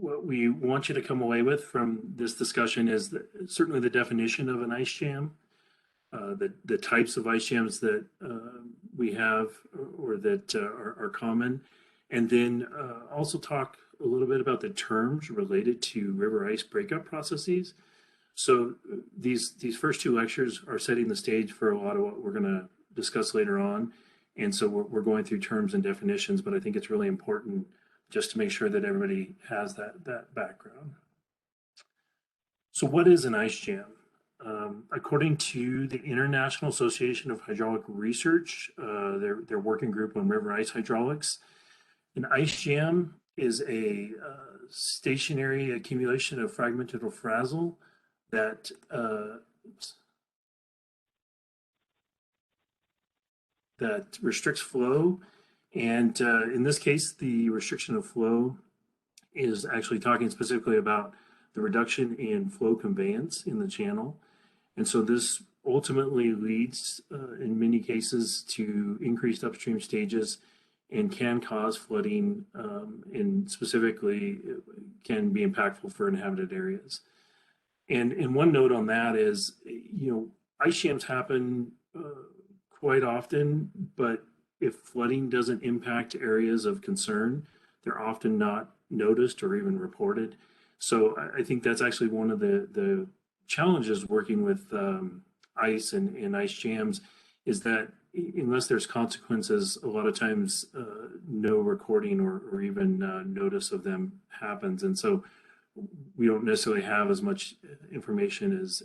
what we want you to come away with from this discussion is certainly the definition of an ice jam, the types of ice jams that we have or that are common, and then also talk a little bit about the terms related to river ice breakup processes. So these first two lectures are setting the stage for a lot of what we're going to discuss later on. And so we're going through terms and definitions, but I think it's really important just to make sure that everybody has that background. So what is an ice jam? According to the International Association of Hydraulic Research, their working group on river ice hydraulics, an ice jam is a stationary accumulation of fragmented or frazzle that that restricts flow. And in this case, the restriction of flow is actually talking specifically about the reduction in flow conveyance in the channel. And so this ultimately leads, in many cases, to increased upstream stages and can cause flooding, and specifically can be impactful for inhabited areas. And one note on that is, ice jams happen quite often, but if flooding doesn't impact areas of concern, they're often not noticed or even reported. So I think that's actually one of the challenges working with ice and ice jams, is that unless there's consequences, a lot of times no recording or even notice of them happens. And so we don't necessarily have as much information as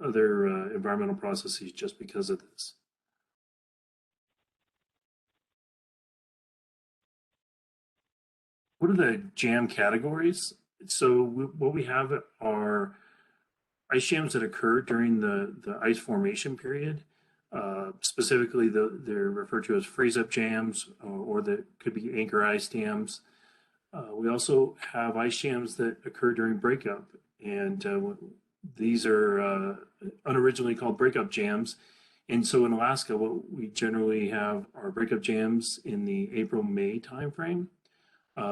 other environmental processes just because of this. What are the jam categories? So what we have are ice jams that occur during the ice formation period. Specifically, they're referred to as freeze-up jams, or that could be anchor ice dams. We also have ice jams that occur during breakup, and these are unoriginally called breakup jams. And so in Alaska, what we generally have are breakup jams in the April-May timeframe.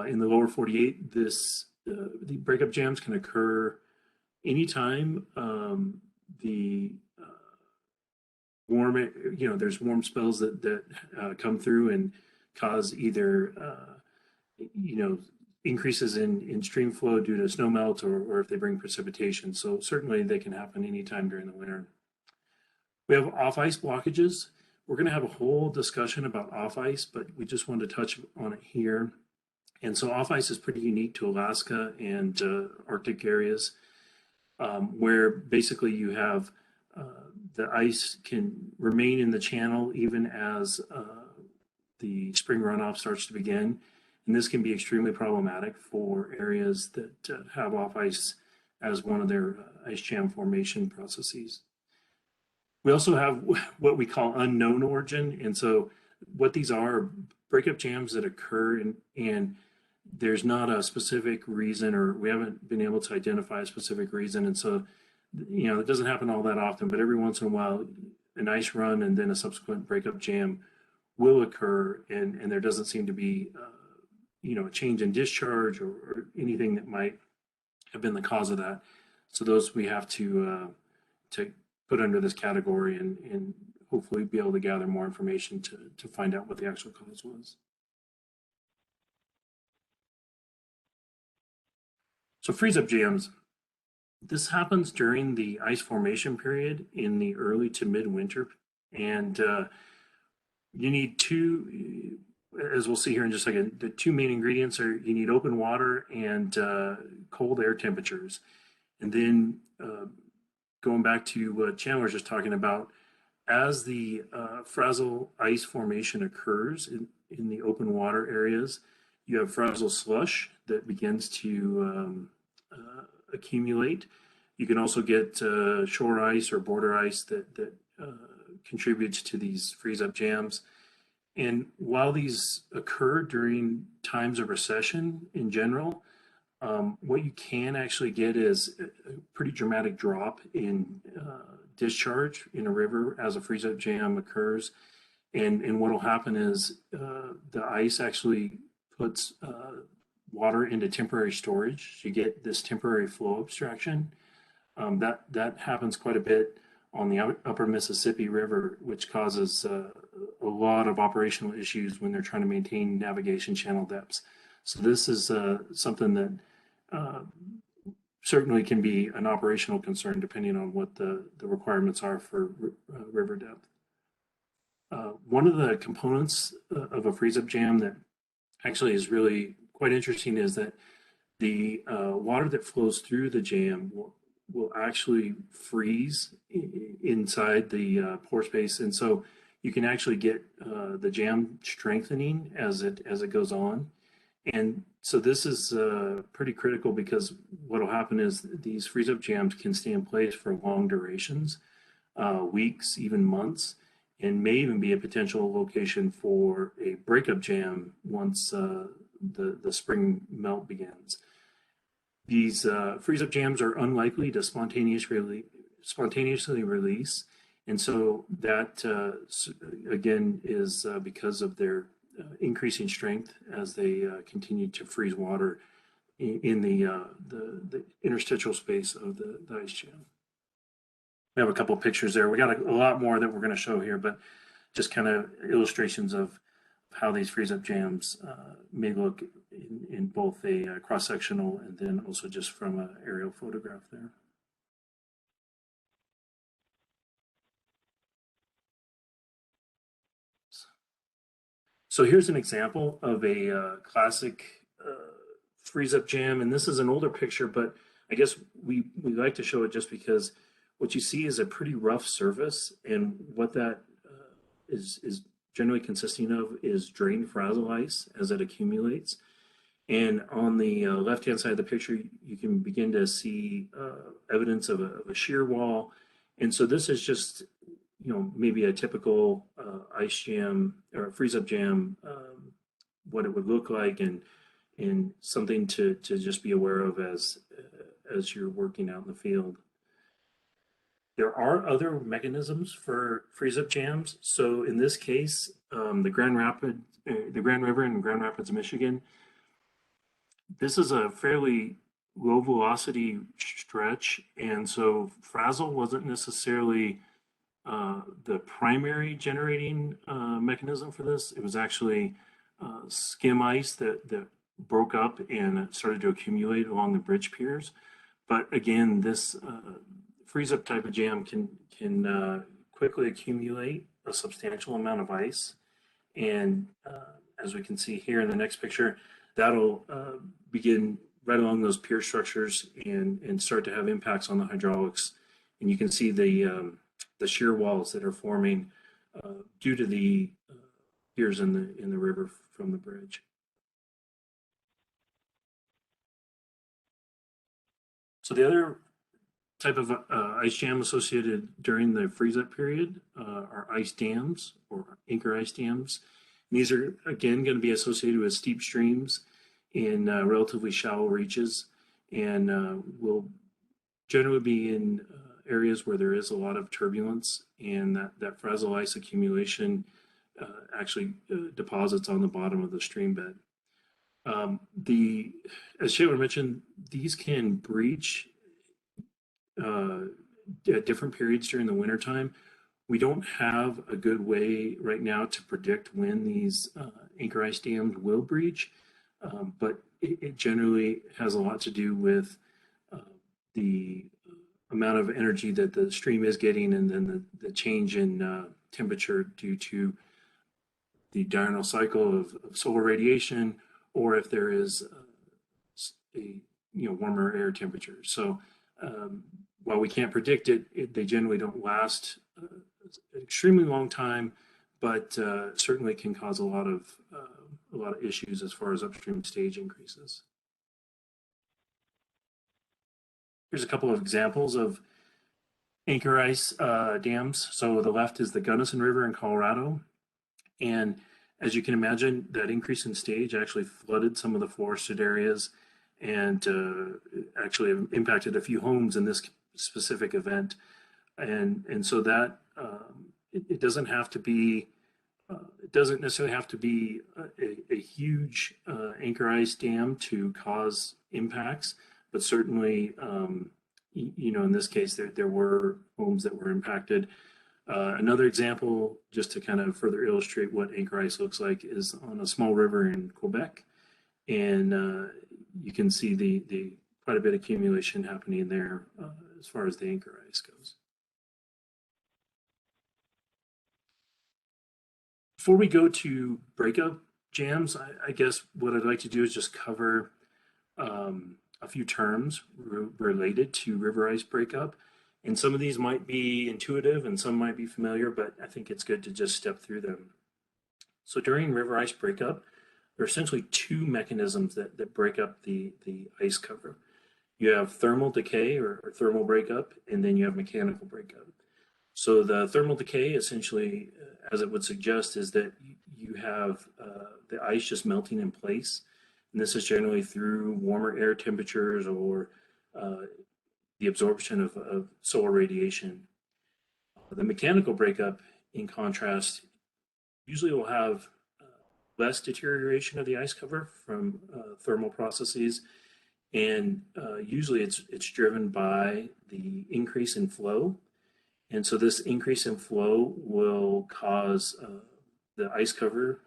In the lower 48, the breakup jams can occur anytime the warm, there's warm spells that come through and cause either, increases in stream flow due to snowmelt or if they bring precipitation. So certainly they can happen anytime during the winter. We have off-ice blockages. We're going to have a whole discussion about off-ice, but we just wanted to touch on it here. And so off-ice is pretty unique to Alaska and Arctic areas, where basically you have the ice can remain in the channel even as the spring runoff starts to begin. And this can be extremely problematic for areas that have off-ice as one of their ice jam formation processes. We also have what we call unknown origin. And so what these are breakup jams that occur and there's not a specific reason, or we haven't been able to identify a specific reason. And so, it doesn't happen all that often, but every once in a while, an ice run and then a subsequent breakup jam will occur. And there doesn't seem to be, a change in discharge or anything that might have been the cause of that. So those we have to put under this category and hopefully be able to gather more information to find out what the actual cause was. So freeze-up jams, this happens during the ice formation period in the early to mid-winter. And you need two, as we'll see here in just a second, the two main ingredients are you need open water and cold air temperatures. And then going back to what Chandler was just talking about, as the frazzle ice formation occurs in the open water areas, you have frazzle slush that begins to accumulate. You can also get shore ice or border ice that contributes to these freeze-up jams. And while these occur during times of recession in general, what you can actually get is a pretty dramatic drop in discharge in a river as a freeze-up jam occurs. And what will happen is the ice actually puts water into temporary storage. You get this temporary flow obstruction. That happens quite a bit on the upper Mississippi River, which causes a lot of operational issues when they're trying to maintain navigation channel depths. So this is something that uh, certainly can be an operational concern depending on what the requirements are for river depth. One of the components of a freeze-up jam that actually is really quite interesting is that the water that flows through the jam will actually freeze inside the pore space, and so you can actually get the jam strengthening as it goes on. And so this is pretty critical because what will happen is these freeze-up jams can stay in place for long durations, weeks, even months, and may even be a potential location for a breakup jam once the spring melt begins. These freeze-up jams are unlikely to spontaneously release, and so that again is because of their increasing strength as they continue to freeze water in the interstitial space of the ice jam. We have a couple of pictures there. We got a lot more that we're going to show here, but just kind of illustrations of how these freeze-up jams may look in both a cross-sectional and then also just from an aerial photograph there. So here's an example of a classic freeze-up jam, and this is an older picture, but I guess we like to show it just because what you see is a pretty rough surface, and what that is generally consisting of is drained frazzle ice as it accumulates. And on the left-hand side of the picture, you can begin to see evidence of a shear wall. And so this is just, maybe a typical ice jam or a freeze-up jam, what it would look like, and something to just be aware of as you're working out in the field. There are other mechanisms for freeze-up jams. So in this case, the Grand River in Grand Rapids, Michigan, this is a fairly low velocity stretch, and so frazzle wasn't necessarily the primary generating mechanism for this. It was actually skim ice that broke up and started to accumulate along the bridge piers. But again, this freeze-up type of jam can quickly accumulate a substantial amount of ice. And as we can see here in the next picture, that'll begin right along those pier structures and start to have impacts on the hydraulics. And you can see the shear walls that are forming due to the piers in the river from the bridge. So the other type of ice jam associated during the freeze-up period are ice dams or anchor ice dams. And these are, again, going to be associated with steep streams in relatively shallow reaches, and will generally be in areas where there is a lot of turbulence, and that frazzle ice accumulation actually deposits on the bottom of the stream bed. As Shayla mentioned, these can breach at different periods during the wintertime. We don't have a good way right now to predict when these anchor ice dams will breach, but it generally has a lot to do with the amount of energy that the stream is getting, and then the change in temperature due to the diurnal cycle of solar radiation, or if there is a warmer air temperature. So while we can't predict it, they generally don't last an extremely long time, but certainly can cause a lot of issues as far as upstream stage increases. Here's a couple of examples of anchor ice dams. So the left is the Gunnison River in Colorado, and as you can imagine, that increase in stage actually flooded some of the forested areas and actually impacted a few homes in this specific event. And so that it doesn't have to be It doesn't necessarily have to be a huge anchor ice dam to cause impacts, but certainly, in this case, there were homes that were impacted. Another example, just to kind of further illustrate what anchor ice looks like, is on a small river in Quebec, and you can see the quite a bit of accumulation happening there as far as the anchor ice goes. Before we go to breakup jams, I guess what I'd like to do is just cover a few terms related to river ice breakup. And some of these might be intuitive and some might be familiar, but I think it's good to just step through them. So during river ice breakup, there are essentially two mechanisms that break up the ice cover. You have thermal decay or thermal breakup, and then you have mechanical breakup. So the thermal decay, essentially, as it would suggest, is that you have the ice just melting in place. And this is generally through warmer air temperatures or the absorption of solar radiation. The mechanical breakup, in contrast, usually will have less deterioration of the ice cover from thermal processes, and usually it's driven by the increase in flow. And so this increase in flow will cause the ice cover,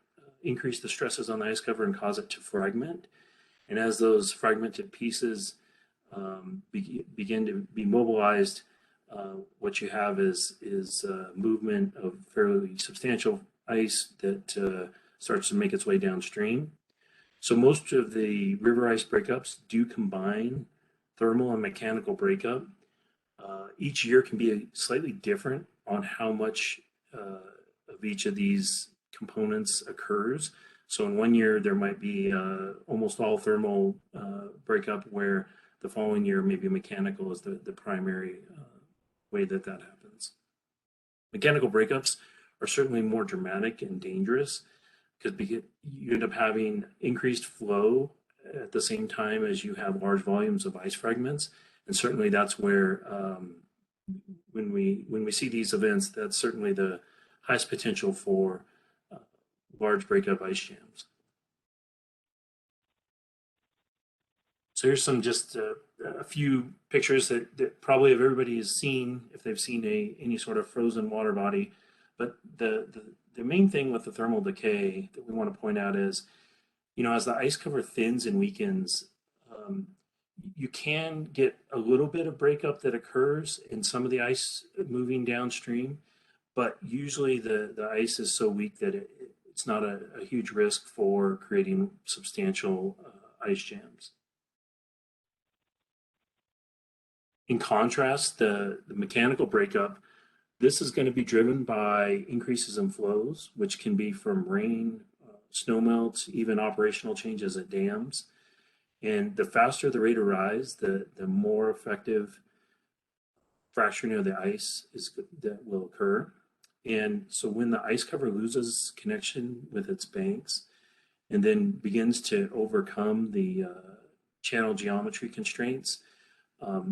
increase the stresses on the ice cover and cause it to fragment. And as those fragmented pieces begin to be mobilized, what you have is movement of fairly substantial ice that starts to make its way downstream. So most of the river ice breakups do combine thermal and mechanical breakup. Each year can be slightly different on how much of each of these components occurs. So in one year, there might be almost all thermal breakup, where the following year, maybe mechanical is the primary way that happens. Mechanical breakups are certainly more dramatic and dangerous because you end up having increased flow at the same time as you have large volumes of ice fragments. And certainly that's where, when we see these events, that's certainly the highest potential for large breakup ice jams. So here's some just a few pictures that probably everybody has seen if they've seen any sort of frozen water body. But the main thing with the thermal decay that we want to point out is, as the ice cover thins and weakens, you can get a little bit of breakup that occurs in some of the ice moving downstream, but usually the ice is so weak that it's not a huge risk for creating substantial ice jams. In contrast, the mechanical breakup, this is going to be driven by increases in flows, which can be from rain, snow melts, even operational changes at dams. And the faster the rate of rise, the more effective fracturing of the ice that will occur. And so when the ice cover loses connection with its banks and then begins to overcome the channel geometry constraints,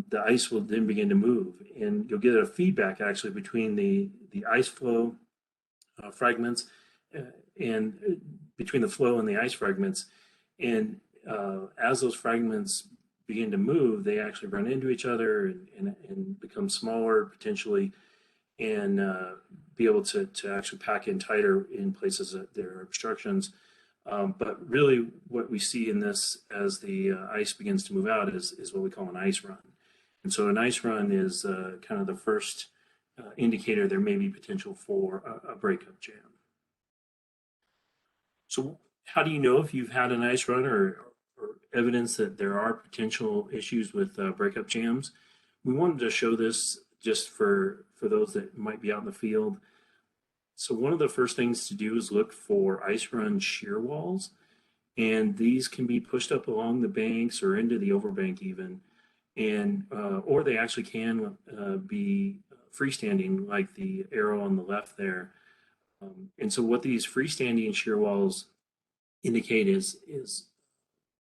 the ice will then begin to move, and you'll get a feedback actually between the ice flow fragments and between the flow and the ice fragments. And as those fragments begin to move, they actually run into each other and become smaller potentially, and be able to actually pack in tighter in places that there are obstructions. But really what we see in this as the ice begins to move out is what we call an ice run. And so an ice run is kind of the first indicator there may be potential for a breakup jam. So how do you know if you've had an ice run or evidence that there are potential issues with breakup jams? We wanted to show this just for those that might be out in the field. So one of the first things to do is look for ice run shear walls, and these can be pushed up along the banks or into the overbank even, and or they actually can be freestanding, like the arrow on the left there. And so what these freestanding shear walls indicate is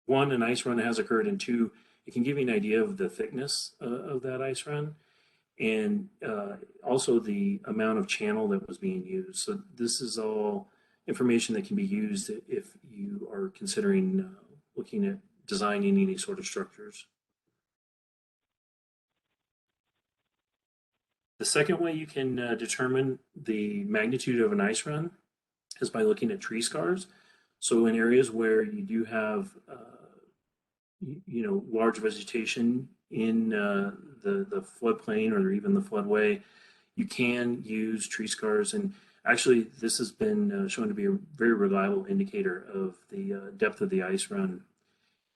one, an ice run has occurred, and two, it can give you an idea of the thickness of that ice run, and also the amount of channel that was being used. So this is all information that can be used if you are considering looking at designing any sort of structures. The second way you can determine the magnitude of an ice run is by looking at tree scars. So in areas where you do have large vegetation in the floodplain or even the floodway, you can use tree scars. And actually, this has been shown to be a very reliable indicator of the depth of the ice run.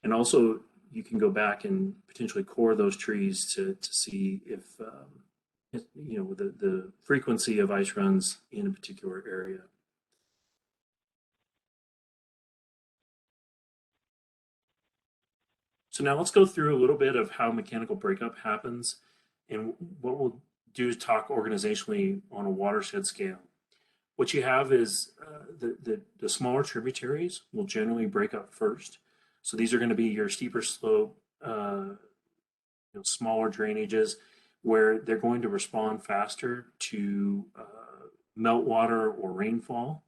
And also, you can go back and potentially core those trees to see if the frequency of ice runs in a particular area. So now let's go through a little bit of how mechanical breakup happens, and what we'll do is talk organizationally on a watershed scale. What you have is the smaller tributaries will generally break up first. So these are going to be your steeper slope, smaller drainages, where they're going to respond faster to meltwater or rainfall.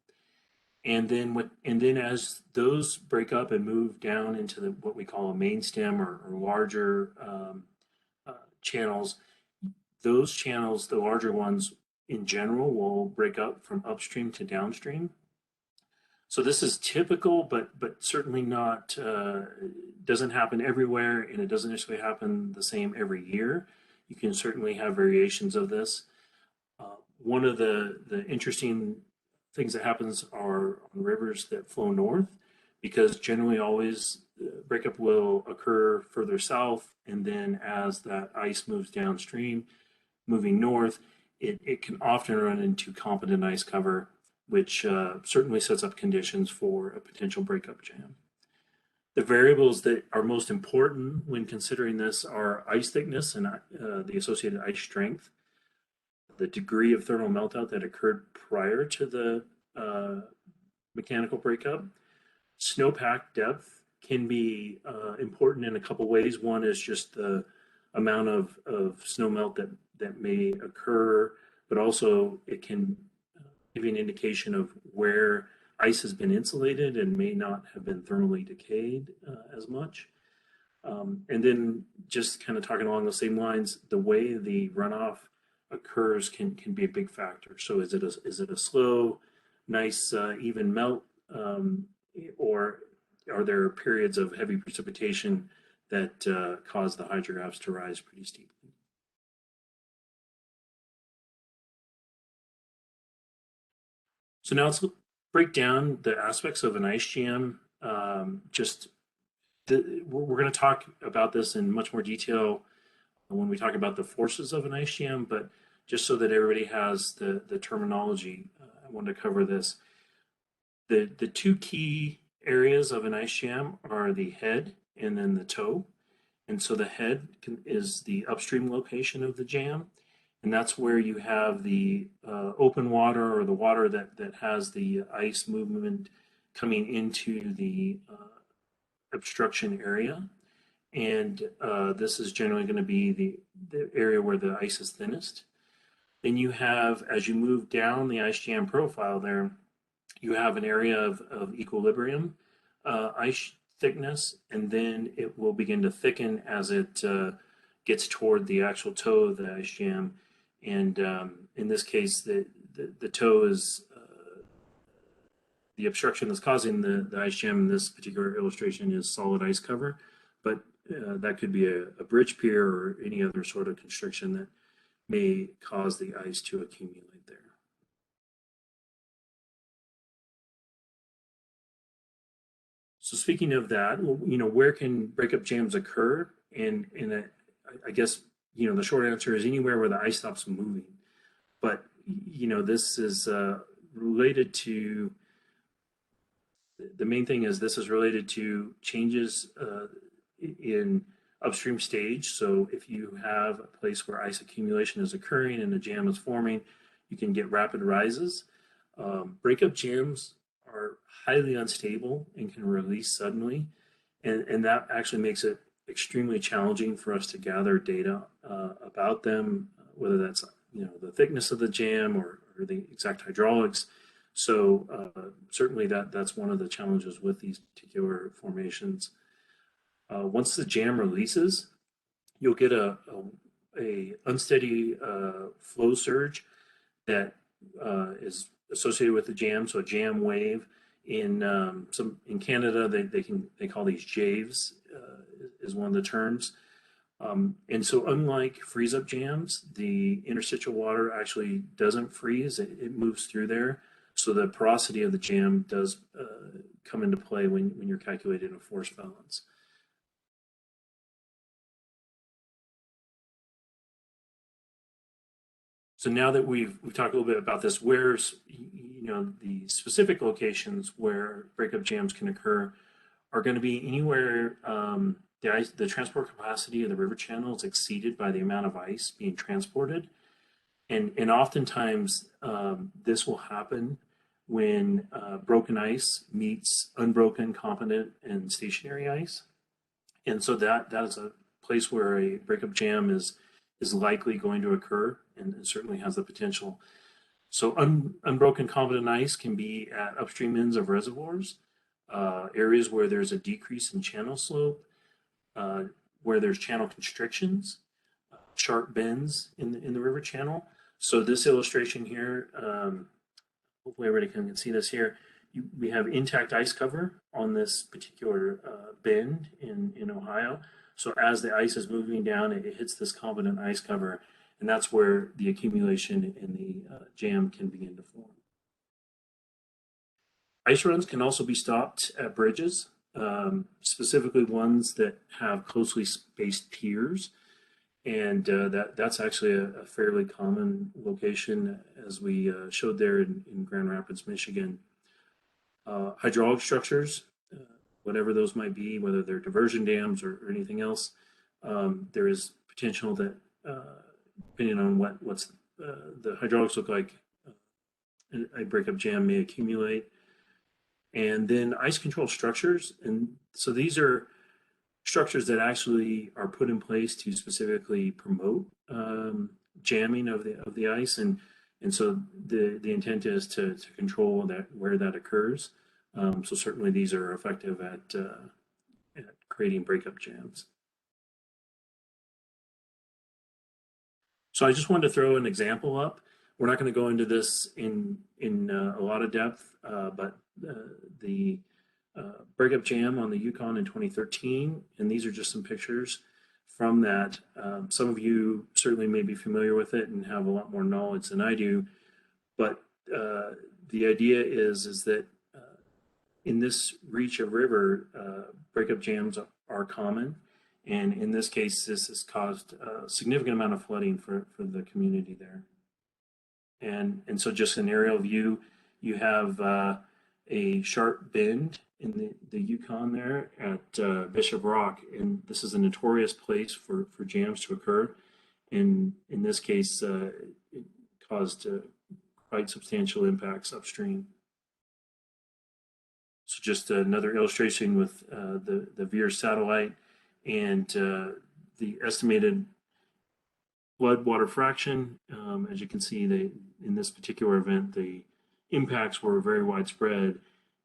And then as those break up and move down into what we call a main stem or larger channels, those channels, the larger ones in general, will break up from upstream to downstream. So this is typical, but certainly not, doesn't happen everywhere, and it doesn't necessarily happen the same every year. You can certainly have variations of this. One of the interesting things that happens are on rivers that flow north, because generally always breakup will occur further south, and then as that ice moves downstream, moving north, it can often run into competent ice cover, which certainly sets up conditions for a potential breakup jam. The variables that are most important when considering this are ice thickness and the associated ice strength, the degree of thermal meltdown that occurred prior to the mechanical breakup. Snowpack depth can be important in a couple ways. One is just the amount of snow melt that may occur, but also it can give you an indication of where ice has been insulated and may not have been thermally decayed as much. And then just kind of talking along the same lines, the way the runoff occurs can be a big factor. So is it a slow, nice, even melt, or are there periods of heavy precipitation that cause the hydrographs to rise pretty steeply? So now let's break down the aspects of an ice jam. We're going to talk about this in much more detail when we talk about the forces of an ice jam, but just so that everybody has the terminology, I wanted to cover this. The two key areas of an ice jam are the head and then the toe. And so the head is the upstream location of the jam, and that's where you have the open water, or the water that has the ice movement coming into the obstruction area. And this is generally going to be the area where the ice is thinnest. Then you have, as you move down the ice jam profile there, you have an area of equilibrium ice thickness, and then it will begin to thicken as it gets toward the actual toe of the ice jam. And in this case, the toe is the obstruction that's causing the ice jam in this particular illustration is solid ice cover, but that could be a bridge pier or any other sort of constriction that may cause the ice to accumulate there. So speaking of that, where can breakup jams occur? And I guess, the short answer is anywhere where the ice stops moving. But, this is related to, the main thing is this is related to changes in upstream stage. So if you have a place where ice accumulation is occurring and a jam is forming, you can get rapid rises. Breakup jams are highly unstable and can release suddenly, and that actually makes it extremely challenging for us to gather data about them, whether that's the thickness of the jam or the exact hydraulics. So certainly that's one of the challenges with these particular formations. Once the jam releases, you'll get a unsteady flow surge that is associated with the jam. So a jam wave in Canada they call these javes is one of the terms. And so unlike freeze up jams, the interstitial water actually doesn't freeze; it moves through there. So the porosity of the jam does come into play when you're calculating a force balance. So now that we've talked a little bit about this, where's the specific locations where breakup jams can occur are going to be anywhere the transport capacity of the river channel is exceeded by the amount of ice being transported, and oftentimes this will happen when broken ice meets unbroken, competent, and stationary ice, and so that is a place where a breakup jam is likely going to occur, and it certainly has the potential. So unbroken competent ice can be at upstream ends of reservoirs, areas where there's a decrease in channel slope, where there's channel constrictions, sharp bends in the river channel. So this illustration here, hopefully everybody can see this here. We have intact ice cover on this particular bend in Ohio. So as the ice is moving down, it hits this competent ice cover, and that's where the accumulation in the jam can begin to form. Ice runs can also be stopped at bridges, specifically ones that have closely spaced piers, and that's actually a fairly common location, as we showed there in Grand Rapids, Michigan. Hydraulic structures, whatever those might be, whether they're diversion dams or anything else, there is potential that, depending on what's the hydraulics look like, a breakup jam may accumulate. And then ice control structures, and so these are structures that actually are put in place to specifically promote jamming of the ice, and so the intent is to control that where that occurs. So certainly these are effective at creating breakup jams. So I just wanted to throw an example up. We're not going to go into this in a lot of depth, but the breakup jam on the Yukon in 2013, and these are just some pictures from that. Some of you certainly may be familiar with it and have a lot more knowledge than I do, but the idea is that in this reach of river, breakup jams are common, and in this case, this has caused a significant amount of flooding for the community there. And so just an aerial view, you have a sharp bend in the Yukon there at Bishop Rock, and this is a notorious place for jams to occur. And in this case, it caused quite substantial impacts upstream. So just another illustration with the VIIR satellite and the estimated flood water fraction. As you can see, in this particular event, the impacts were very widespread,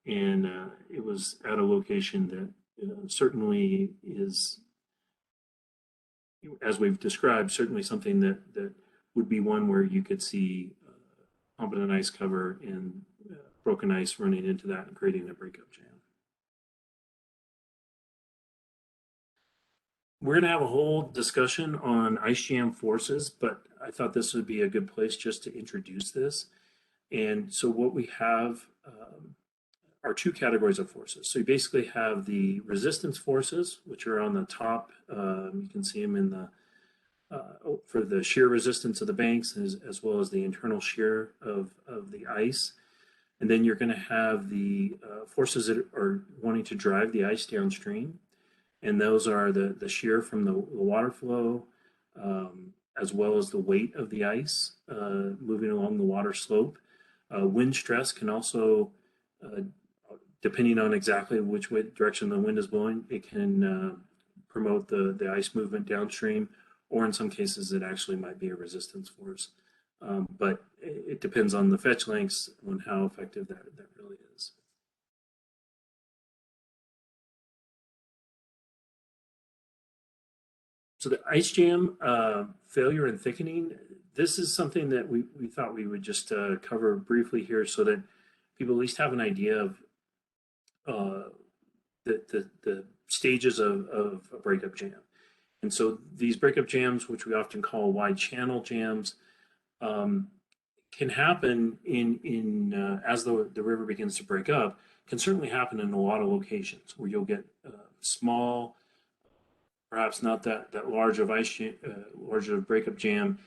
and it was at a location that certainly is, as we've described, certainly something that would be one where you could see competent ice cover and broken ice running into that and creating a breakup jam. We're going to have a whole discussion on ice jam forces, but I thought this would be a good place just to introduce this. And so what we have are two categories of forces. So you basically have the resistance forces, which are on the top. You can see them in the for the shear resistance of the banks, as well as the internal shear of the ice. And then you're going to have the forces that are wanting to drive the ice downstream. And those are the shear from the water flow, as well as the weight of the ice moving along the water slope. Wind stress can also, depending on exactly which direction the wind is blowing, it can promote the ice movement downstream, or in some cases it actually might be a resistance force. But it depends on the fetch lengths on how effective that really is. So the ice jam failure and thickening, this is something that we thought we would just cover briefly here so that people at least have an idea of uh, the stages of a breakup jam. And so these breakup jams, which we often call wide channel jams, um, can happen in as the river begins to break up. Can certainly happen in a lot of locations where you'll get small, perhaps not that large of large of breakup jam,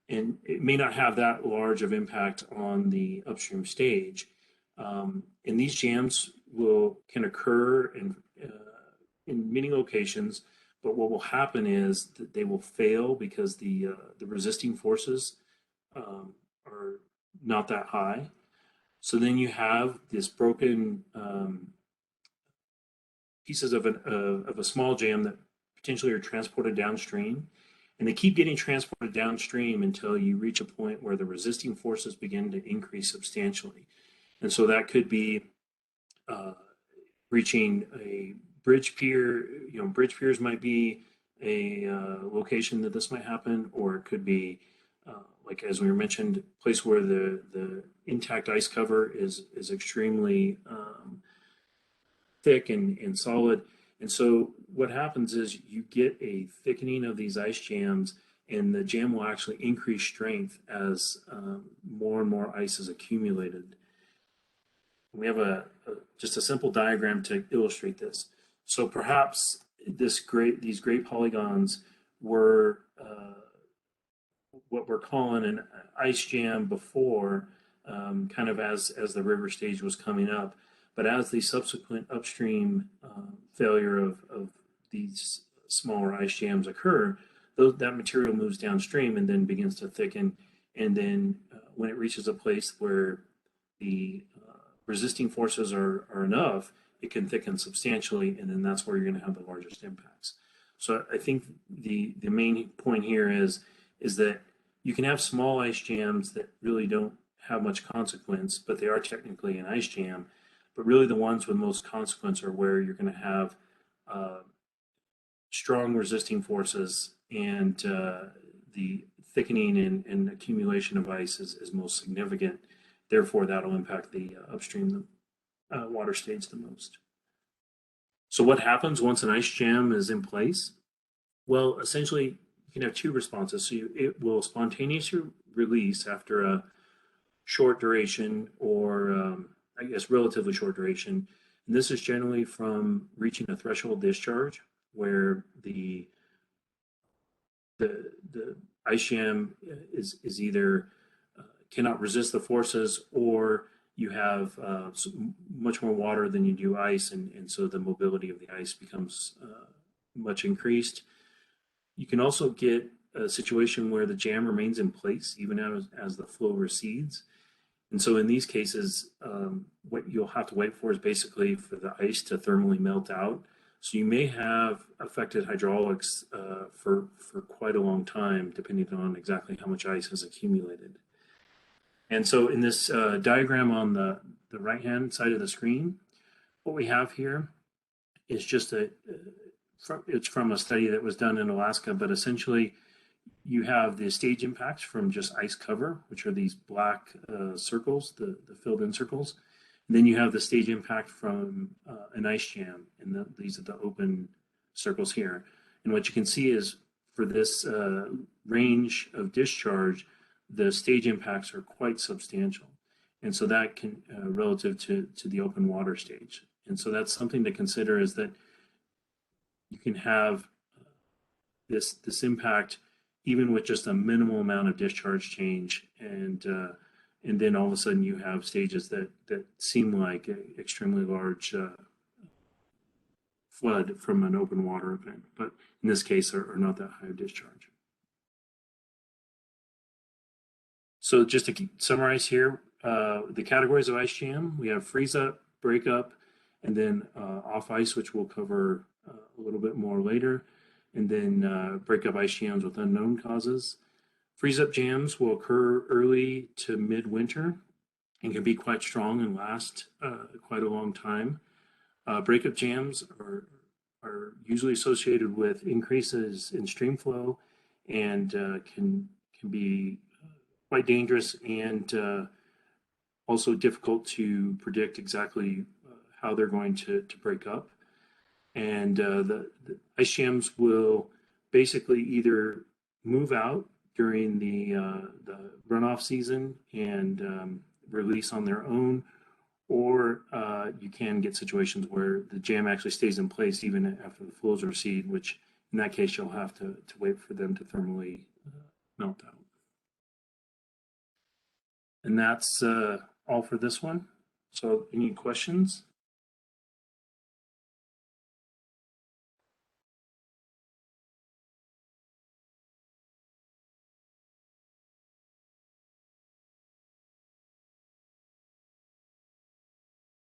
and it may not have that large of impact on the upstream stage. And these jams can occur in many locations, but what will happen is that they will fail because the resisting forces are not that high. So then you have this broken pieces of a small jam that potentially are transported downstream, and they keep getting transported downstream until you reach a point where the resisting forces begin to increase substantially. And so that could be uh, reaching a bridge pier. You know, bridge piers might be a location that this might happen, or it could be like as we mentioned, a place where the intact ice cover is extremely thick and solid. And so what happens is you get a thickening of these ice jams, and the jam will actually increase strength as more and more ice is accumulated. We have just a simple diagram to illustrate this. So perhaps these great polygons were what we're calling an ice jam before, kind of as the river stage was coming up. But as the subsequent upstream failure of these smaller ice jams occur, that material moves downstream and then begins to thicken. And then when it reaches a place where the resisting forces are enough, it can thicken substantially, and then that's where you're going to have the largest impacts. So I think the main point here is that you can have small ice jams that really don't have much consequence, but they are technically an ice jam. But really, the ones with most consequence are where you're going to have uh, strong resisting forces, and the thickening and accumulation of ice is most significant. Therefore, that'll impact the upstream water stage the most. So what happens once an ice jam is in place? Well, essentially, you can have two responses. So it will spontaneously release after a short duration, or I guess relatively short duration. And this is generally from reaching a threshold discharge where the ice jam is either cannot resist the forces, or you have much more water than you do ice, and so the mobility of the ice becomes much increased. You can also get a situation where the jam remains in place even as the flow recedes. And so in these cases, what you'll have to wait for is basically for the ice to thermally melt out. So you may have affected hydraulics for quite a long time, depending on exactly how much ice has accumulated. And so in this diagram on the right-hand side of the screen, what we have here is just it's from a study that was done in Alaska, but essentially you have the stage impacts from just ice cover, which are these black circles, the filled in circles. And then you have the stage impact from an ice jam, and these are the open circles here. And what you can see is for this range of discharge, the stage impacts are quite substantial. And so that can, relative to the open water stage. And so that's something to consider, is that you can have this impact even with just a minimal amount of discharge change, and then all of a sudden you have stages that seem like an extremely large flood from an open water event, but in this case are not that high of discharge. So just to summarize here, the categories of ice jam, we have freeze up, break up, and then off ice, which we'll cover a little bit more later, and then break up ice jams with unknown causes. Freeze-up jams will occur early to midwinter and can be quite strong and last quite a long time. Breakup jams are usually associated with increases in stream flow and can be quite dangerous and also difficult to predict exactly how they're going to break up. And the ice jams will basically either move out during the runoff season and release on their own, or you can get situations where the jam actually stays in place even after the flows recede, which in that case you'll have to wait for them to thermally melt out. And that's all for this one. So any questions?